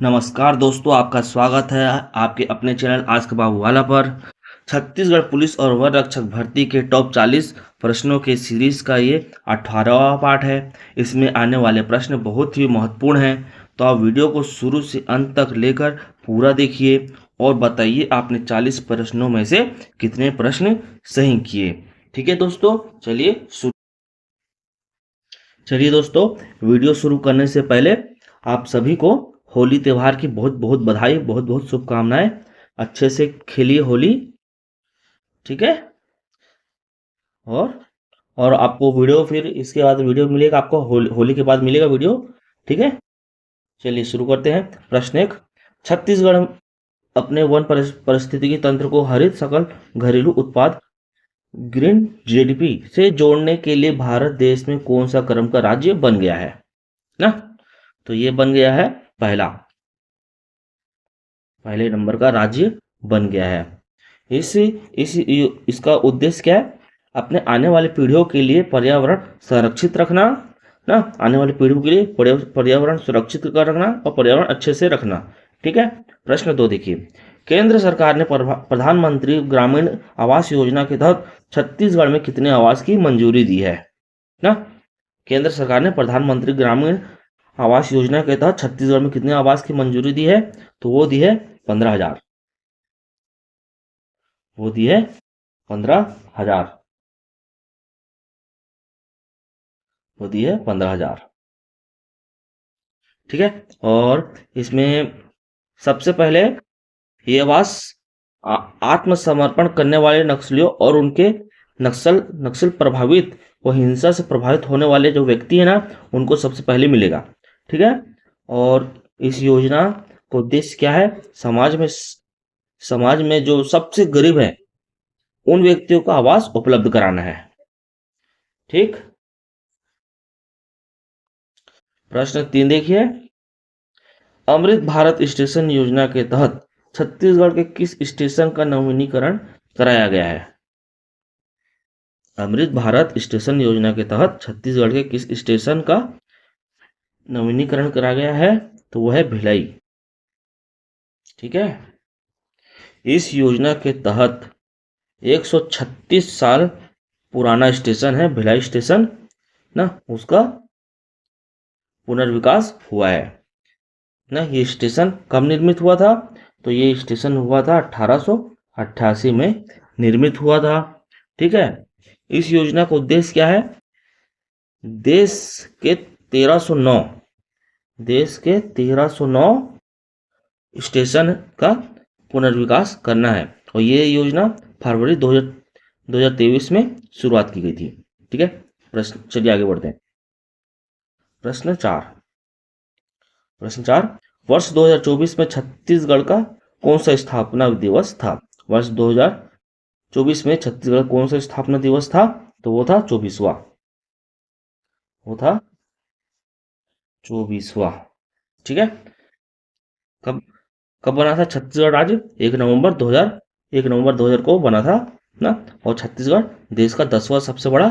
नमस्कार दोस्तों, आपका स्वागत है आपके अपने चैनल आज के बाबू वाला पर। छत्तीसगढ़ पुलिस और वन रक्षक भर्ती के टॉप 40 प्रश्नों के सीरीज का ये 18वां पार्ट है। इसमें आने वाले प्रश्न बहुत ही महत्वपूर्ण हैं, तो आप वीडियो को शुरू से अंत तक लेकर पूरा देखिए और बताइए आपने 40 प्रश्नों में से कितने प्रश्न सही किए। ठीक है दोस्तों, चलिए दोस्तों, वीडियो शुरू करने से पहले आप सभी को होली त्यौहार की बहुत बहुत बधाई, बहुत बहुत शुभकामनाएं। अच्छे से खेलिए होली, ठीक है। और और आपको वीडियो फिर इसके बाद वीडियो मिलेगा, आपको होली के बाद मिलेगा वीडियो, ठीक है। चलिए शुरू करते हैं। प्रश्न एक, छत्तीसगढ़ अपने वन पारिस्थितिकी तंत्र को हरित सकल घरेलू उत्पाद ग्रीन जीडीपी से जोड़ने के लिए भारत देश में कौन सा क्रम का राज्य बन गया है ना। तो ये बन गया है पहले नंबर का राज्य बन गया है। इसका उद्देश्य क्या है? अपने आने वाली पीढ़ियों के लिए पर्यावरण संरक्षित रखना ना, आने वाली पीढ़ियों के लिए पर्यावरण सुरक्षित कर रखना और पर्यावरण अच्छे से रखना, ठीक है। प्रश्न 2 देखिए, केंद्र सरकार ने प्रधानमंत्री ग्रामीण आवास योजना के तहत छत्तीसगढ़ में कितने आवास की मंजूरी दी है ना। केंद्र सरकार ने प्रधानमंत्री ग्रामीण आवास योजना के तहत छत्तीसगढ़ में कितने आवास की मंजूरी दी है? तो वो दी है 15,000। वो दी है 15,000। वो दी है 15,000, ठीक है। और इसमें सबसे पहले ये आवास आत्मसमर्पण करने वाले नक्सलियों और उनके नक्सल प्रभावित व हिंसा से प्रभावित होने वाले जो व्यक्ति है ना, उनको सबसे पहले मिलेगा, ठीक है। और इस योजना का उद्देश्य क्या है? समाज में जो सबसे गरीब है उन व्यक्तियों को आवास उपलब्ध कराना है, ठीक। प्रश्न 3 देखिए, अमृत भारत स्टेशन योजना के तहत छत्तीसगढ़ के किस स्टेशन का नवीनीकरण कराया गया है? अमृत भारत स्टेशन योजना के तहत छत्तीसगढ़ के किस स्टेशन का नवीनीकरण कराया गया है? तो वह है भिलाई, ठीक है। इस योजना के तहत 136 साल पुराना स्टेशन है भिलाई स्टेशन ना, उसका पुनर्विकास हुआ है ना। ये स्टेशन कब निर्मित हुआ था? तो ये स्टेशन हुआ था 1888 में निर्मित हुआ था, ठीक है। इस योजना का उद्देश्य क्या है? देश के 1309 स्टेशन का पुनर्विकास करना है और ये योजना फरवरी 2023 में शुरुआत की गई थी, ठीक है। प्रश्न, चलिए आगे बढ़ते हैं। प्रश्न 4 वर्ष 2024 में छत्तीसगढ़ का कौन सा स्थापना दिवस था? वर्ष 2024 में छत्तीसगढ़ कौन सा स्थापना दिवस था? तो वो था 24वां। वो था 24वां, ठीक है। कब कब बना था छत्तीसगढ़ राज्य? 1 नवंबर 2000 को बना था ना। और छत्तीसगढ़ देश का 10वां सबसे बड़ा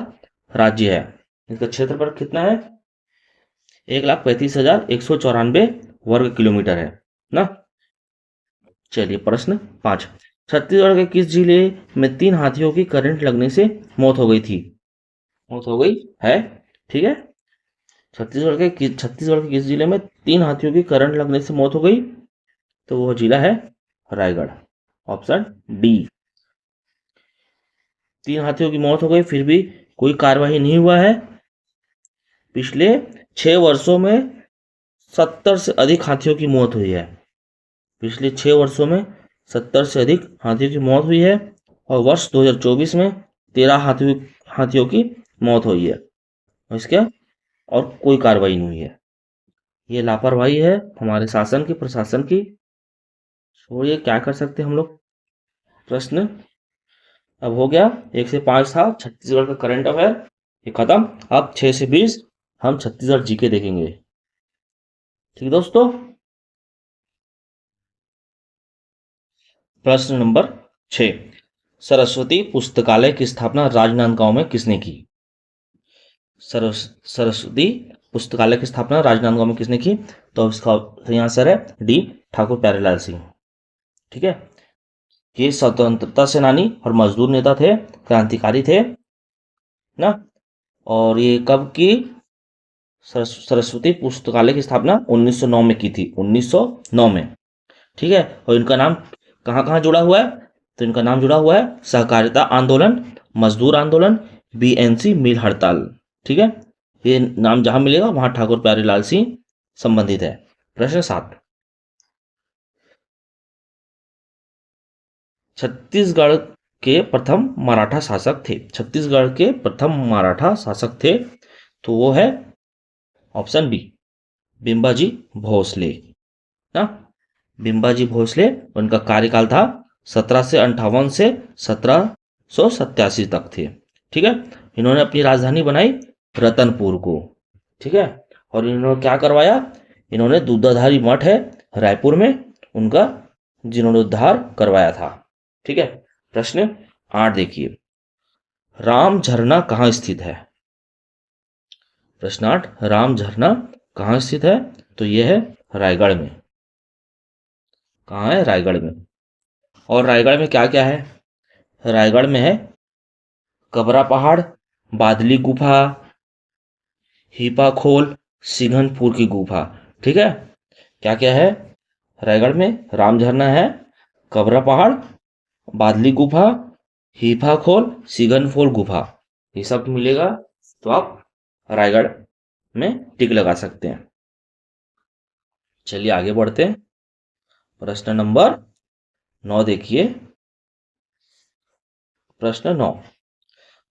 राज्य है। इसका क्षेत्रफल कितना है? 1,35,194 वर्ग किलोमीटर है ना। चलिए प्रश्न 5, छत्तीसगढ़ के किस जिले में 3 हाथियों की करंट लगने से मौत हो गई थी? मौत हो गई है, ठीक है। छत्तीसगढ़ के किस जिले में 3 हाथियों की करंट लगने से मौत हो गई? तो वह जिला है रायगढ़, ऑप्शन डी। 3 हाथियों की मौत हो गई, फिर भी कोई कार्यवाही नहीं हुआ है। पिछले 6 वर्षों में 70 से अधिक हाथियों की मौत हुई है। पिछले 6 वर्षों में 70 से अधिक हाथियों की मौत हुई है और वर्ष 2024 में 13 हाथियों की मौत हुई है। और इसके और कोई कार्रवाई नहीं हुई है। ये लापरवाही है हमारे शासन की, प्रशासन की। छोड़िए, क्या कर सकते हम लोग। प्रश्न अब हो गया, 1 से 5 था छत्तीसगढ़ का करंट अफेयर, ये खत्म। अब 6 से 20 हम छत्तीसगढ़ जीके देखेंगे, ठीक दोस्तों। प्रश्न नंबर 6, सरस्वती पुस्तकालय की स्थापना राजनांदगांव में किसने की? सरस्वती पुस्तकालय की स्थापना राजनांदगांव में किसने की? तो इसका सही आंसर है डी, ठाकुर प्यारेलाल सिंह। ठीक है, ये स्वतंत्रता सेनानी और मजदूर नेता थे, क्रांतिकारी थे ना। और ये कब की? सरस्वती पुस्तकालय की स्थापना 1909 में की थी, 1909 में। ठीक है, और इनका नाम कहाँ कहाँ जुड़ा हुआ है? तो इनका नाम जुड़ा हुआ है सहकारिता आंदोलन, मजदूर आंदोलन, बीएनसी मिल हड़ताल। ठीक है, ये नाम जहां मिलेगा वहां ठाकुर प्यारेलाल सिंह संबंधित है। प्रश्न 7, छत्तीसगढ़ के प्रथम मराठा शासक थे। छत्तीसगढ़ के प्रथम मराठा शासक थे, तो वो है ऑप्शन बी, बिंबाजी भोसले ना। बिंबाजी भोसले, उनका कार्यकाल था 1758 से 1787 तक थे। ठीक है, इन्होंने अपनी राजधानी बनाई रतनपुर को। ठीक है, और इन्होंने क्या करवाया? इन्होंने दूधाधारी मठ है रायपुर में, उनका जीर्णोद्धार करवाया था। ठीक है, प्रश्न 8 देखिए, राम झरना कहाँ स्थित है? प्रश्न 8, राम झरना कहाँ स्थित है? तो यह है रायगढ़ में। कहाँ है? रायगढ़ में। और रायगढ़ में क्या क्या है? रायगढ़ में है कबरा पहाड़, बादली गुफा, हीपाखोल, सिंघनपुर की गुफा। ठीक है, क्या क्या है रायगढ़ में? राम झरना है, कबरा पहाड़, बादली गुफा, हीफाखोल, सिंघनपुर गुफा, ये सब मिलेगा तो आप रायगढ़ में टिक लगा सकते हैं। चलिए आगे बढ़ते हैं। प्रश्न नंबर 9 देखिए। प्रश्न 9,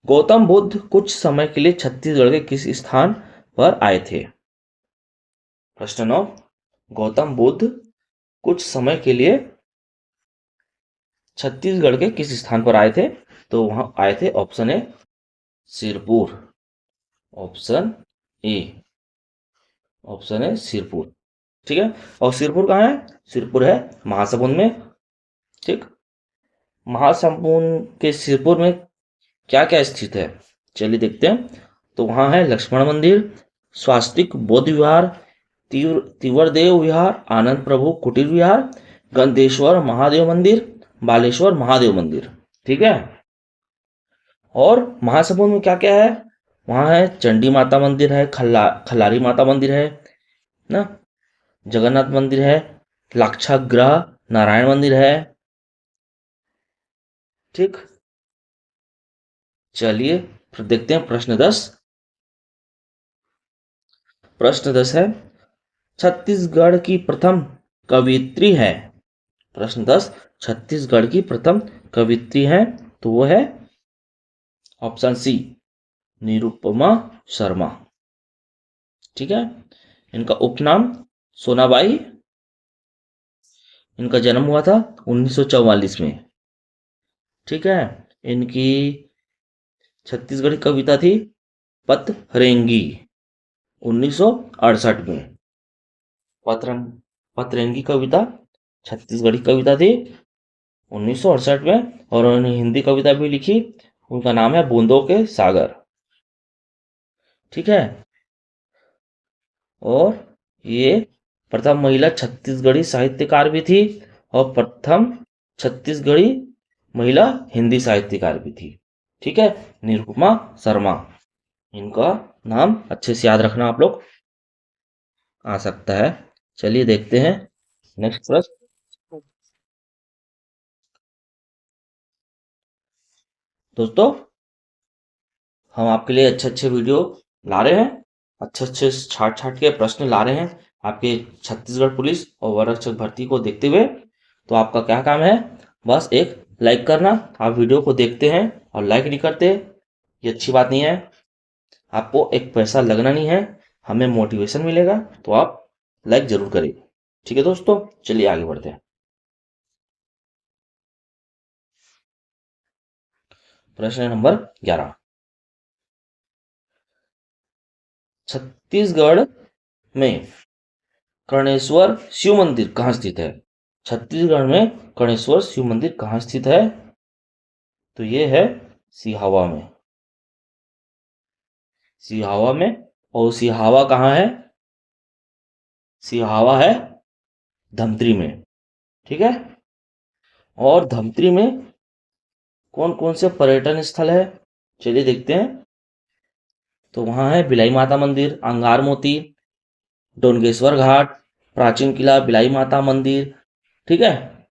गौतम बुद्ध कुछ समय के लिए छत्तीसगढ़ के किस स्थान पर आए थे? प्रश्न 9, गौतम बुद्ध कुछ समय के लिए छत्तीसगढ़ के किस स्थान पर आए थे? तो वहां आए थे, option A Sirpur, option A, option है सिरपुर। ठीक है, और सिरपुर कहाँ है? सिरपुर है महासमुंद में। ठीक, महासमुंद के सिरपुर में क्या क्या स्थित है? चलिए देखते हैं। तो वहां है लक्ष्मण मंदिर, स्वास्तिक बौद्ध विहार, तिवरदेव विहार, आनंद प्रभु कुटीर विहार, गंधेश्वर महादेव मंदिर, बालेश्वर महादेव मंदिर। ठीक है, और महासमुंद में क्या क्या है? वहां है चंडी माता मंदिर है, खल्लारी माता मंदिर है ना, जगन्नाथ मंदिर है, लाक्षागृह नारायण मंदिर है। ठीक, चलिए फिर देखते हैं प्रश्न 10। प्रश्न 10 है, छत्तीसगढ़ की प्रथम कवियत्री है। प्रश्न 10, छत्तीसगढ़ की प्रथम कवियत्री है, तो वो है ऑप्शन सी, निरुपमा शर्मा। ठीक है, इनका उपनाम सोनाबाई। इनका जन्म हुआ था 1944 में। ठीक है, इनकी छत्तीसगढ़ी कविता थी पतरेंगी, 1968 में। पतरंगी कविता छत्तीसगढ़ी कविता थी 1968 में। और उन्होंने हिंदी कविता भी लिखी, उनका नाम है बूंदों के सागर। ठीक है, और ये प्रथम महिला छत्तीसगढ़ी साहित्यकार भी थी और प्रथम छत्तीसगढ़ी महिला हिंदी साहित्यकार भी थी। ठीक है, निरुपमा शर्मा, इनका नाम अच्छे से याद रखना आप लोग, आ सकता है। चलिए देखते हैं नेक्स्ट प्रश्न। दोस्तों, हम आपके लिए अच्छे अच्छे वीडियो ला रहे हैं, अच्छे अच्छे छाट छाट के प्रश्न ला रहे हैं आपके छत्तीसगढ़ पुलिस और वररक्षक भर्ती को देखते हुए। तो आपका क्या काम है? बस एक लाइक करना। आप वीडियो को देखते हैं और लाइक नहीं करते, ये अच्छी बात नहीं है। आपको एक पैसा लगना नहीं है, हमें मोटिवेशन मिलेगा, तो आप लाइक जरूर करें। ठीक है दोस्तों, चलिए आगे बढ़ते हैं। प्रश्न नंबर 11, छत्तीसगढ़ में कर्णेश्वर शिव मंदिर कहाँ स्थित है? छत्तीसगढ़ में कर्णेश्वर शिव मंदिर कहाँ स्थित है? तो ये है सिहावा में। सिहावा में और सिहावा कहाँ है? सिहावा है धमतरी में, ठीक है। और धमतरी में कौन कौन से पर्यटन स्थल है, चलिए देखते हैं। तो वहां है बिलाई माता मंदिर, अंगार मोती, डोनगेश्वर घाट, प्राचीन किला बिलाई माता मंदिर, ठीक है,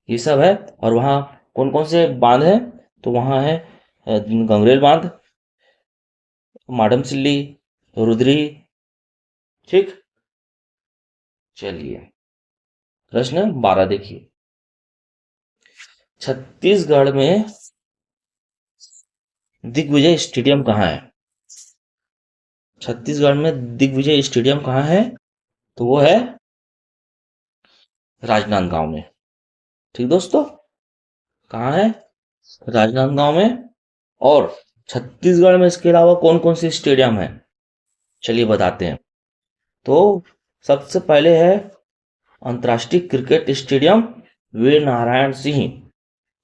ये सब है। और वहाँ कौन कौन से बांध है? तो वहाँ है गंगरेल बांध, माडमसिल्ली, रुद्री, ठीक। चलिए प्रश्न 12 देखिए। छत्तीसगढ़ में दिग्विजय स्टेडियम कहाँ है? छत्तीसगढ़ में दिग्विजय स्टेडियम कहाँ है? तो वो है राजनांदगांव में, ठीक दोस्तों। कहाँ है? राजनांदगांव में। और छत्तीसगढ़ में इसके अलावा कौन कौन से स्टेडियम है, चलिए बताते हैं। तो सबसे पहले है अंतर्राष्ट्रीय क्रिकेट स्टेडियम वीर नारायण सिंह,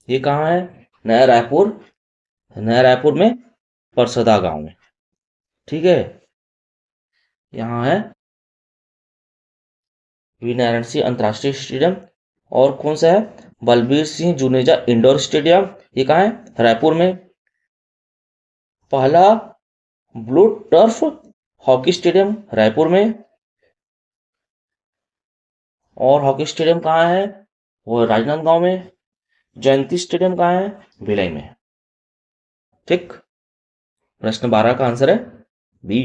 ये कहाँ है? नया रायपुर, नया रायपुर में परसदा गांव में, ठीक है। यहाँ है वीर नारायण सिंह अंतर्राष्ट्रीय स्टेडियम। और कौन सा है? बलबीर सिंह जुनेजा इंडोर स्टेडियम, ये कहाँ है? रायपुर में। पहला blue turf hockey stadium Raipur में। और हॉकी स्टेडियम कहाँ है? वो राजनांदगांव में। जयंती स्टेडियम कहाँ है? भिलाई में, ठीक। प्रश्न 12 का आंसर है बी,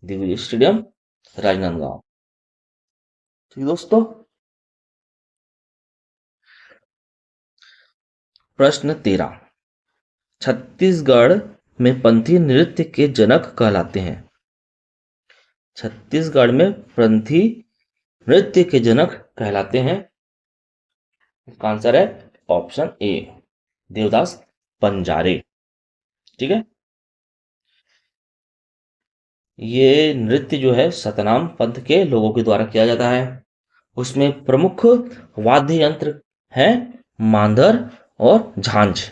दिग्विजय स्टेडियम राजनांदगांव, ठीक दोस्तों। प्रश्न 13, छत्तीसगढ़ में पंथी नृत्य के जनक कहलाते हैं। छत्तीसगढ़ में पंथी नृत्य के जनक कहलाते हैं। इसका आंसर है ऑप्शन ए, देवदास बंजारे, ठीक है। ये नृत्य जो है सतनाम पंथ के लोगों के द्वारा किया जाता है। उसमें प्रमुख वाद्य यंत्र हैं मांदर और झांझ।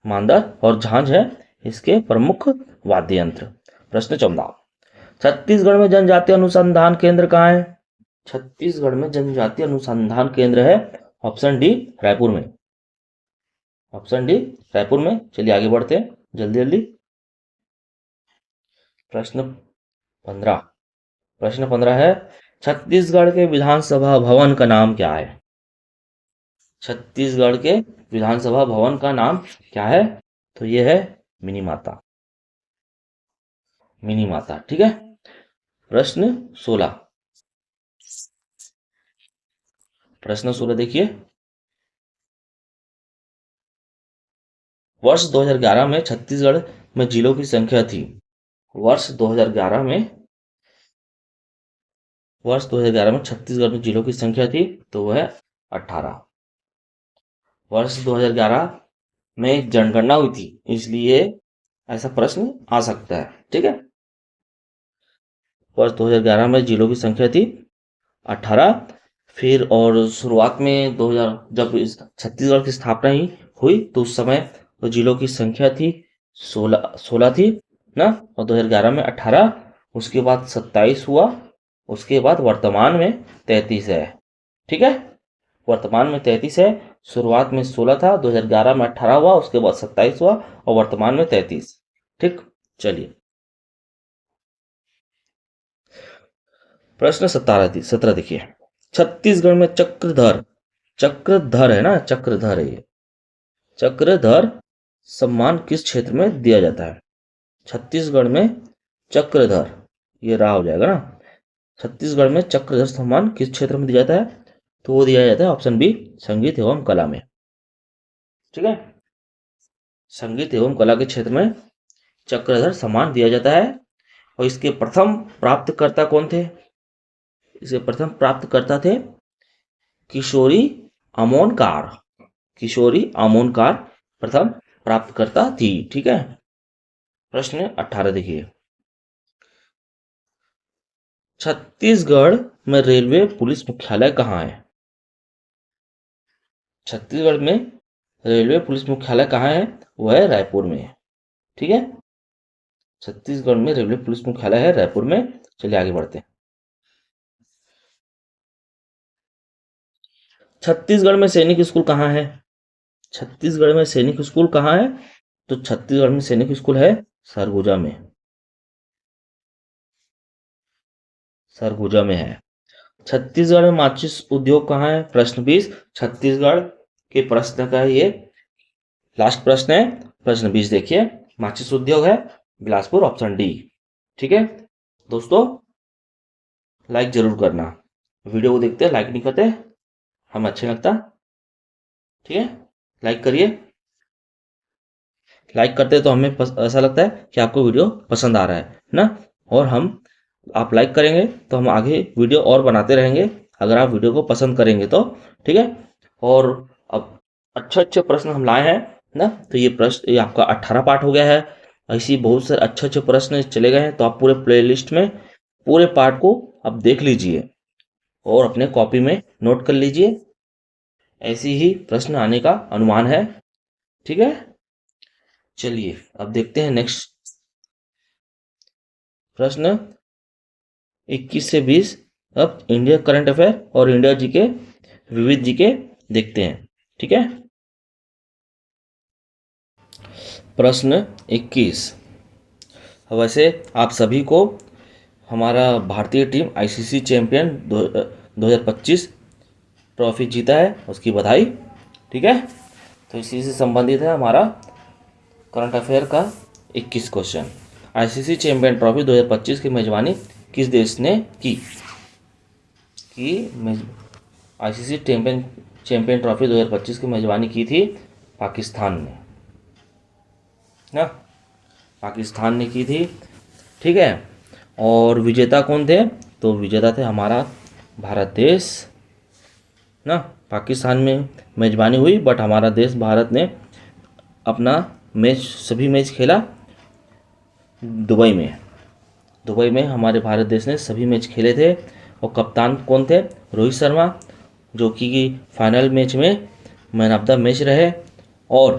मांदर और झांझ है इसके प्रमुख वाद्य यंत्र। प्रश्न 14, छत्तीसगढ़ में जनजातीय अनुसंधान केंद्र कहाँ है? छत्तीसगढ़ में जनजातीय अनुसंधान केंद्र है ऑप्शन डी, रायपुर में। ऑप्शन डी, रायपुर में। चलिए आगे बढ़ते हैं जल्दी जल्दी। प्रश्न 15, प्रश्न 15 है छत्तीसगढ़ के विधानसभा भवन का नाम क्या है? छत्तीसगढ़ के विधानसभा भवन का नाम क्या है? तो ये है मिनी माता, मिनी माता, ठीक है। प्रश्न 16, प्रश्न 16 देखिए। वर्ष 2011 में छत्तीसगढ़ में जिलों की संख्या थी। वर्ष 2011 में, वर्ष 2011 में छत्तीसगढ़ में जिलों की संख्या थी तो वह है 18। वर्ष 2011 में जनगणना हुई थी, इसलिए ऐसा प्रश्न आ सकता है, ठीक है। वर्ष 2011 में जिलों की संख्या थी 18। फिर और शुरुआत में 2000 जब छत्तीसगढ़ की स्थापना ही हुई तो उस समय तो जिलों की संख्या थी 16 थी ना, और 2011 में 18, उसके बाद 27 हुआ, उसके बाद वर्तमान में 33 है, ठीक है। वर्तमान में 33 है, शुरुआत में 16 था, 2011 में 18 हुआ, उसके बाद 27 हुआ और वर्तमान में 33, ठीक। चलिए प्रश्न 17 देखिए। छत्तीसगढ़ में चक्रधर, चक्रधर है ना, चक्रधर है ये, चक्रधर सम्मान किस क्षेत्र में दिया जाता है? छत्तीसगढ़ में चक्रधर, ये रहा हो जाएगा ना, छत्तीसगढ़ में चक्रधर सम्मान किस क्षेत्र में दिया जाता है? तो वो दिया जाता है ऑप्शन बी, संगीत एवं कला में, ठीक है। संगीत एवं कला के क्षेत्र में चक्रधर सम्मान दिया जाता है। और इसके प्रथम प्राप्तकर्ता कौन थे? इसके प्रथम प्राप्तकर्ता थे किशोरी अमोनकार, किशोरी अमोनकार प्रथम प्राप्तकर्ता थी, ठीक है। प्रश्न 18 देखिए। छत्तीसगढ़ में रेलवे पुलिस मुख्यालय कहाँ है? छत्तीसगढ़ में रेलवे पुलिस मुख्यालय कहाँ है? वह है रायपुर में, ठीक है। छत्तीसगढ़ में रेलवे पुलिस मुख्यालय है रायपुर में। चलिए आगे बढ़ते हैं। छत्तीसगढ़ में सैनिक स्कूल कहाँ है? छत्तीसगढ़ में सैनिक स्कूल कहाँ है? तो छत्तीसगढ़ में सैनिक स्कूल है सरगुजा में। सरगुजा में है। छत्तीसगढ़ में माचिस उद्योग कहाँ है? प्रश्न 20 छत्तीसगढ़ के प्रश्न का ये लास्ट प्रश्न है। प्रश्न 20 देखिए, माचिस उद्योग है बिलासपुर, ऑप्शन डी। ठीक है दोस्तों, लाइक जरूर करना। वीडियो को देखते हैं, लाइक नहीं करते हमें अच्छा लगता। ठीक है, लाइक करिए। लाइक करते तो हमें ऐसा लगता है कि आपको वीडियो पसंद आ रहा है ना। और हम आप लाइक करेंगे तो हम आगे वीडियो और बनाते रहेंगे, अगर आप वीडियो को पसंद करेंगे तो। ठीक है, और अब अच्छे अच्छे प्रश्न हम लाए हैं ना। तो ये प्रश्न, ये आपका 18 पार्ट हो गया है। ऐसे ही बहुत सारे अच्छे अच्छे प्रश्न चले गए हैं, तो आप पूरे प्लेलिस्ट में पूरे पार्ट को आप देख लीजिए और अपने कॉपी में नोट कर लीजिए। ऐसे ही प्रश्न आने का अनुमान है। ठीक है, चलिए अब देखते हैं नेक्स्ट प्रश्न 21 से 20। अब इंडिया करंट अफेयर और इंडिया जीके विविध जीके देखते हैं। ठीक है, प्रश्न 21। वैसे आप सभी को हमारा भारतीय टीम आईसीसी चैंपियन 2025 ट्रॉफी जीता है, उसकी बधाई। ठीक है, तो इसी से संबंधित है हमारा करंट अफेयर का 21 क्वेश्चन। आईसीसी चैंपियन ट्रॉफी 2025 की मेजबानी किस देश ने की? आईसीसी चैंपियन ट्रॉफी 2025 की मेजबानी की थी पाकिस्तान ने ना, पाकिस्तान ने की थी। ठीक है, और विजेता कौन थे? तो विजेता थे हमारा भारत देश ना। पाकिस्तान में मेजबानी हुई, बट हमारा देश भारत ने अपना मैच, सभी मैच खेला दुबई में। दुबई में हमारे भारत देश ने सभी मैच खेले थे। और कप्तान कौन थे? रोहित शर्मा, जो कि फाइनल मैच में मैन ऑफ द मैच रहे। और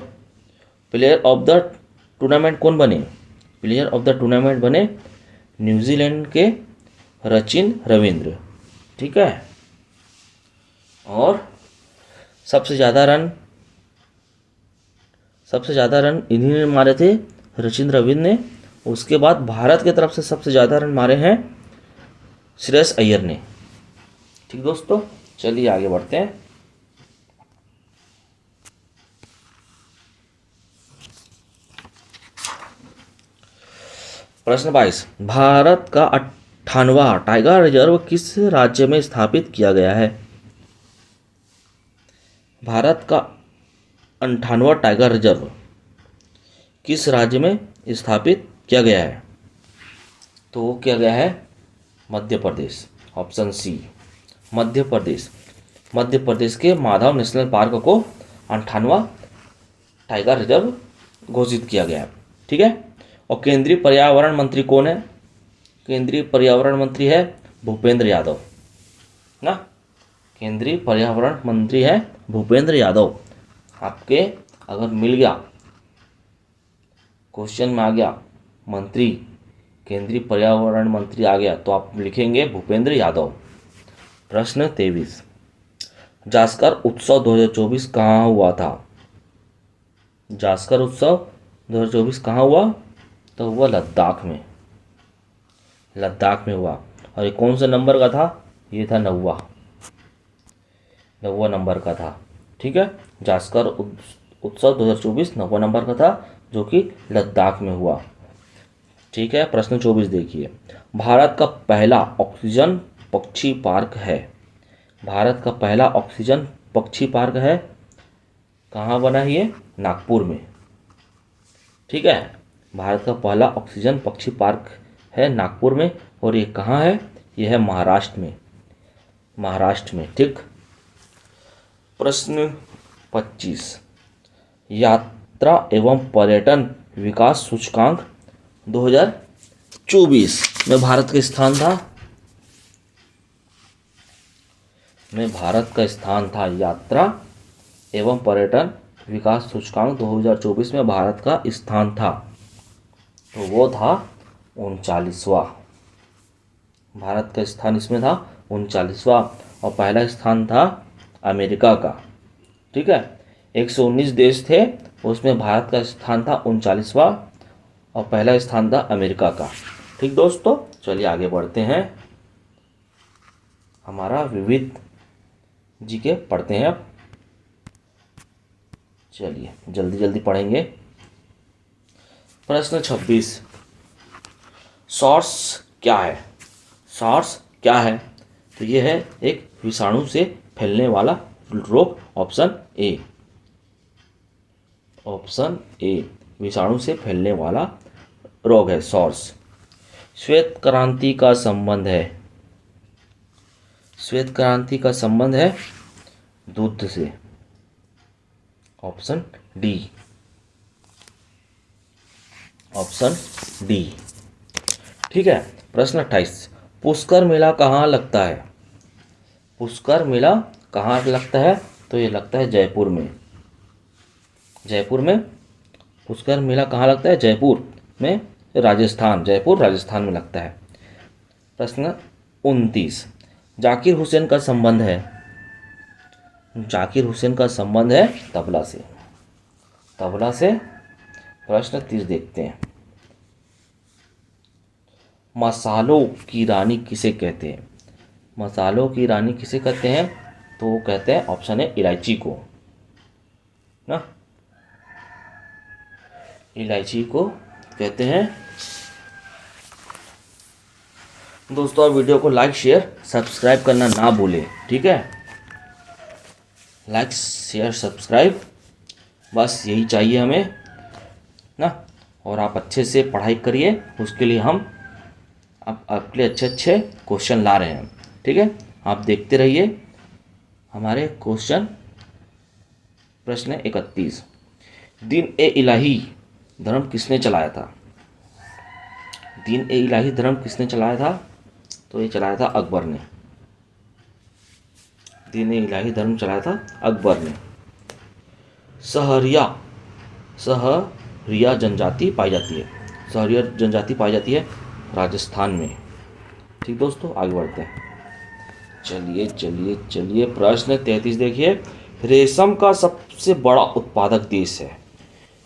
प्लेयर ऑफ द टूर्नामेंट कौन बने? प्लेयर ऑफ द टूर्नामेंट बने न्यूजीलैंड के सचिन रविंद्र। ठीक है, और सबसे ज़्यादा रन इन्हीं ने मारे थे, सचिन रविंद्र ने। उसके बाद भारत की तरफ से सबसे ज़्यादा रन मारे हैं श्रेयस अय्यर ने। ठीक दोस्तों, चलिए आगे बढ़ते हैं। प्रश्न 22। भारत का 98वां टाइगर रिजर्व किस राज्य में स्थापित किया गया है? भारत का 98वां टाइगर रिजर्व किस राज्य में स्थापित किया गया है? तो वो किया गया है मध्य प्रदेश, ऑप्शन सी मध्य प्रदेश। मध्य प्रदेश के माधव नेशनल पार्क को 98वां टाइगर रिजर्व घोषित किया गया है। ठीक है, और केंद्रीय पर्यावरण मंत्री कौन है? केंद्रीय पर्यावरण मंत्री है भूपेंद्र यादव ना। केंद्रीय पर्यावरण मंत्री है भूपेंद्र यादव। आपके अगर मिल गया, क्वेश्चन में आ गया मंत्री, केंद्रीय पर्यावरण मंत्री आ गया, तो आप लिखेंगे भूपेंद्र यादव। प्रश्न 23। जास्कर उत्सव 2024 कहाँ हुआ था? जास्कर उत्सव 2024 कहाँ हुआ? तो हुआ लद्दाख में। लद्दाख में हुआ। और ये कौन से नंबर का था? ये था 9वां नंबर का था। ठीक है, जास्कर उत्सव 2024 9वां नंबर का था, जो कि लद्दाख में हुआ। ठीक है, प्रश्न 24 देखिए। भारत का पहला ऑक्सीजन पक्षी पार्क है। भारत का पहला ऑक्सीजन पक्षी पार्क है, कहाँ बना है ये? नागपुर में। ठीक है, भारत का पहला ऑक्सीजन पक्षी पार्क है नागपुर में। और ये कहाँ है? ये है महाराष्ट्र में। महाराष्ट्र में। ठीक, प्रश्न 25। यात्रा एवं पर्यटन विकास सूचकांक 2024 में भारत का स्थान था। यात्रा एवं पर्यटन विकास सूचकांक 2024 में भारत का स्थान था, तो वो था 39वां। भारत का स्थान इसमें था 39वां और पहला स्थान था अमेरिका का। ठीक है, 119 देश थे, उसमें भारत का स्थान था 39वां और पहला स्थान था अमेरिका का। ठीक दोस्तों, चलिए आगे बढ़ते हैं। हमारा विविध जी के पढ़ते हैं अब। चलिए जल्दी जल्दी पढ़ेंगे। प्रश्न 26, सॉर्स क्या है? सॉर्स क्या है? तो ये है एक विषाणु से फैलने वाला रोग। ऑप्शन ए, ऑप्शन ए विषाणु से फैलने वाला रोग है सॉर्स। श्वेत क्रांति का संबंध है, श्वेत क्रांति का संबंध है दूध से। Option D, option D. ठीक है, प्रश्न 28, पुष्कर मेला कहाँ लगता है? पुष्कर मेला कहाँ लगता है? तो ये लगता है जयपुर में। जयपुर में पुष्कर मेला कहाँ लगता है? जयपुर में, राजस्थान, जयपुर राजस्थान में लगता है। प्रश्न 29, जाकिर हुसैन का संबंध है, जाकिर हुसैन का संबंध है तबला से, तबला से। प्रश्न 30 देखते हैं, मसालों की रानी किसे कहते हैं? मसालों की रानी किसे कहते हैं? तो वो कहते हैं, ऑप्शन है इलायची को ना, इलायची को कहते हैं। दोस्तों वीडियो को लाइक शेयर सब्सक्राइब करना ना भूलें। ठीक है, लाइक शेयर सब्सक्राइब, बस यही चाहिए हमें ना। और आप अच्छे से पढ़ाई करिए, उसके लिए हम आपके लिए अच्छे अच्छे क्वेश्चन ला रहे हैं। ठीक है, आप देखते रहिए हमारे क्वेश्चन। प्रश्न 31, दीन ए इलाही धर्म किसने चलाया था? दीन ए इलाही धर्म किसने चलाया था? तो ये चलाया था अकबर ने। दीन ए इलाही धर्म चलाया था अकबर ने। सहरिया जनजाति पाई जाती है, सहरिया जनजाति पाई जाती है राजस्थान में। ठीक दोस्तों, आगे बढ़ते हैं। चलिए चलिए चलिए, प्रश्न 33 देखिए, रेशम का सबसे बड़ा उत्पादक देश है,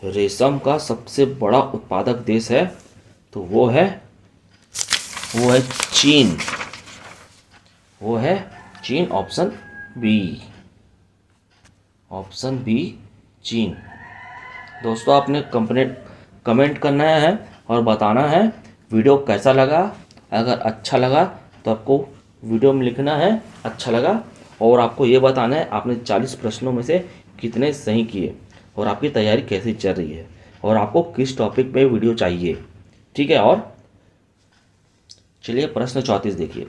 रेशम का सबसे बड़ा उत्पादक देश है, तो वो है चीन, वो है चीन। ऑप्शन बी, ऑप्शन बी चीन। दोस्तों आपने कमेंट करना है और बताना है वीडियो कैसा लगा। अगर अच्छा लगा तो आपको वीडियो में लिखना है अच्छा लगा, और आपको ये बताना है आपने 40 प्रश्नों में से कितने सही किए और आपकी तैयारी कैसी चल रही है और आपको किस टॉपिक पे वीडियो चाहिए। ठीक है, और चलिए प्रश्न 34 देखिए,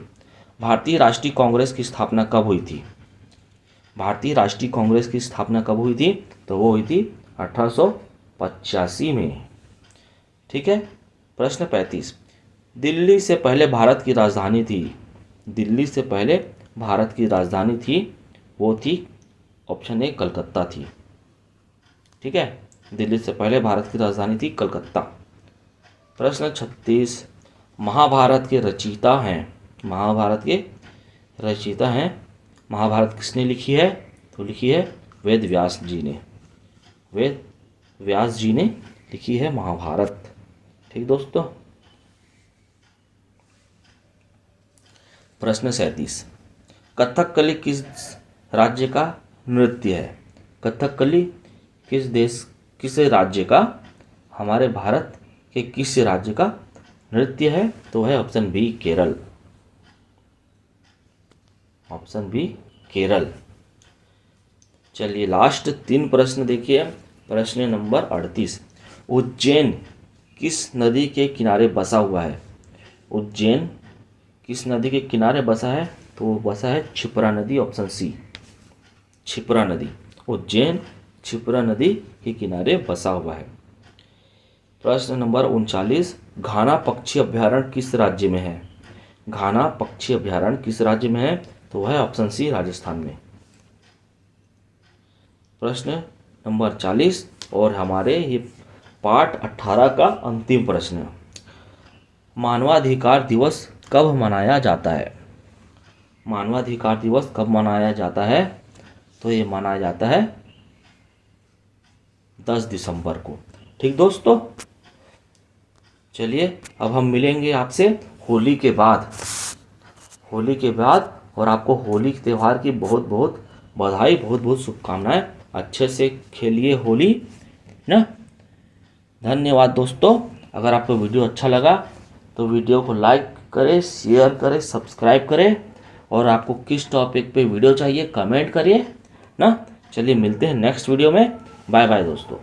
भारतीय राष्ट्रीय कांग्रेस की स्थापना कब हुई थी? भारतीय राष्ट्रीय कांग्रेस की स्थापना कब हुई थी? तो वो हुई थी 1885 में। ठीक है, प्रश्न 35, दिल्ली से पहले भारत की राजधानी थी, दिल्ली से पहले भारत की राजधानी थी, वो थी ऑप्शन ए कलकत्ता थी। ठीक है, दिल्ली से पहले भारत की राजधानी थी कलकत्ता। प्रश्न 36, महाभारत के रचयिता हैं, महाभारत के रचयिता हैं, महाभारत किसने लिखी है? तो लिखी है वेद व्यास जी ने, वेद व्यास जी ने लिखी है महाभारत। ठीक दोस्तों, प्रश्न 37, कथकली किस राज्य का नृत्य है? कथकली किस राज्य का, हमारे भारत के किस राज्य का नृत्य है? तो है option B Kerala, option B Kerala. चलिए लास्ट 3 प्रश्न देखिए। प्रश्न नंबर 38, उज्जैन किस नदी के किनारे बसा हुआ है? उज्जैन किस नदी के किनारे बसा है? तो वो बसा है क्षिप्रा नदी। ऑप्शन सी, क्षिप्रा नदी। उज्जैन क्षिप्रा नदी के किनारे बसा हुआ है। प्रश्न नंबर 39, घाना पक्षी अभ्यारण्य किस राज्य में है? घाना पक्षी अभ्यारण्य किस राज्य में है? तो है ऑप्शन सी राजस्थान में। प्रश्न नंबर 40 और हमारे ये पार्ट 18 का अंतिम प्रश्न, मानवाधिकार दिवस कब मनाया जाता है? मानवाधिकार दिवस कब मनाया जाता है? तो ये मनाया जाता है 10 दिसंबर को। ठीक दोस्तों, चलिए अब हम मिलेंगे आपसे होली के बाद। होली के बाद, और आपको होली के त्यौहार की बहुत बहुत बधाई, बहुत बहुत शुभकामनाएं। अच्छे से खेलिए होली ना। धन्यवाद दोस्तों। अगर आपको वीडियो अच्छा लगा तो वीडियो को लाइक करें, शेयर करें, सब्सक्राइब करें, और आपको किस टॉपिक पे वीडियो चाहिए कमेंट करिए ना। चलिए मिलते हैं नेक्स्ट वीडियो में। बाय बाय दोस्तों।